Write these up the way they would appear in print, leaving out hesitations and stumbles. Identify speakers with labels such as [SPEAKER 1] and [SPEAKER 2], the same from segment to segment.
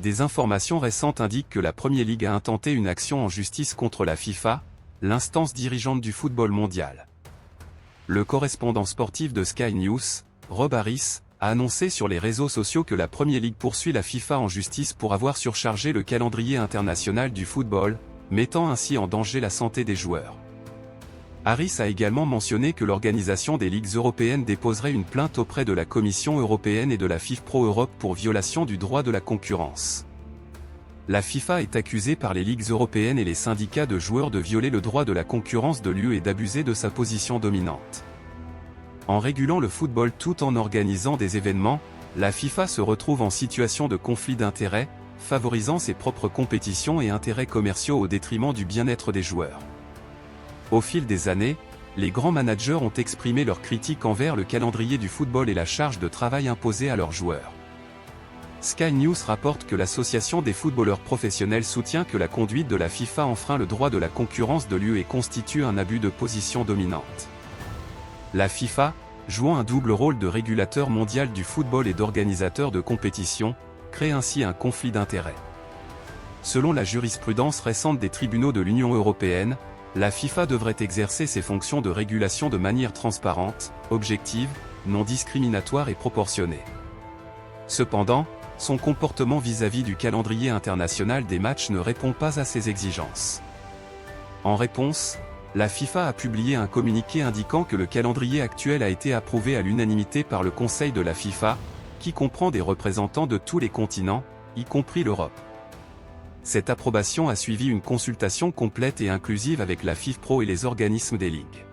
[SPEAKER 1] Des informations récentes indiquent que la Premier League a intenté une action en justice contre la FIFA, l'instance dirigeante du football mondial. Le correspondant sportif de Sky News, Rob Harris, a annoncé sur les réseaux sociaux que la Premier League poursuit la FIFA en justice pour avoir surchargé le calendrier international du football, mettant ainsi en danger la santé des joueurs. Harris a également mentionné que l'organisation des ligues européennes déposerait une plainte auprès de la Commission européenne et de la FIFPro Europe pour violation du droit de la concurrence. La FIFA est accusée par les ligues européennes et les syndicats de joueurs de violer le droit de la concurrence de l'UE et d'abuser de sa position dominante. En régulant le football tout en organisant des événements, la FIFA se retrouve en situation de conflit d'intérêts, favorisant ses propres compétitions et intérêts commerciaux au détriment du bien-être des joueurs. Au fil des années, les grands managers ont exprimé leurs critiques envers le calendrier du football et la charge de travail imposée à leurs joueurs. Sky News rapporte que l'association des footballeurs professionnels soutient que la conduite de la FIFA enfreint le droit de la concurrence de l'UE et constitue un abus de position dominante. La FIFA, jouant un double rôle de régulateur mondial du football et d'organisateur de compétition, crée ainsi un conflit d'intérêts. Selon la jurisprudence récente des tribunaux de l'Union européenne, la FIFA devrait exercer ses fonctions de régulation de manière transparente, objective, non discriminatoire et proportionnée. Cependant, son comportement vis-à-vis du calendrier international des matchs ne répond pas à ces exigences. En réponse, la FIFA a publié un communiqué indiquant que le calendrier actuel a été approuvé à l'unanimité par le Conseil de la FIFA, qui comprend des représentants de tous les continents, y compris l'Europe. Cette approbation a suivi une consultation complète et inclusive avec la FIFPro et les organismes des ligues.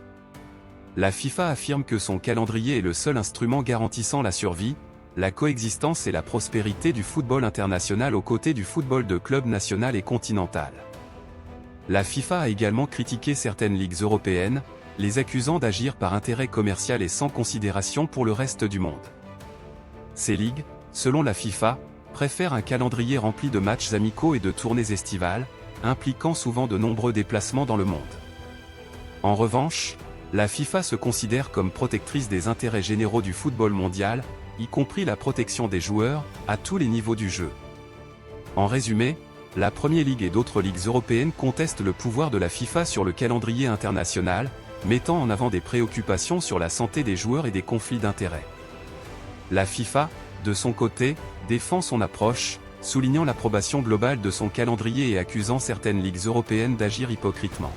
[SPEAKER 1] La FIFA affirme que son calendrier est le seul instrument garantissant la survie, la coexistence et la prospérité du football international aux côtés du football de club national et continental. La FIFA a également critiqué certaines ligues européennes, les accusant d'agir par intérêt commercial et sans considération pour le reste du monde. Ces ligues, selon la FIFA, préfèrent un calendrier rempli de matchs amicaux et de tournées estivales, impliquant souvent de nombreux déplacements dans le monde. En revanche, la FIFA se considère comme protectrice des intérêts généraux du football mondial, y compris la protection des joueurs, à tous les niveaux du jeu. En résumé, la Premier League et d'autres ligues européennes contestent le pouvoir de la FIFA sur le calendrier international, mettant en avant des préoccupations sur la santé des joueurs et des conflits d'intérêts. La FIFA, de son côté, défend son approche, soulignant l'approbation globale de son calendrier et accusant certaines ligues européennes d'agir hypocritement.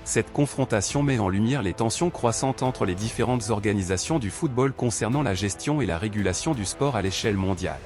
[SPEAKER 1] Cette confrontation met en lumière les tensions croissantes entre les différentes organisations du football concernant la gestion et la régulation du sport à l'échelle mondiale.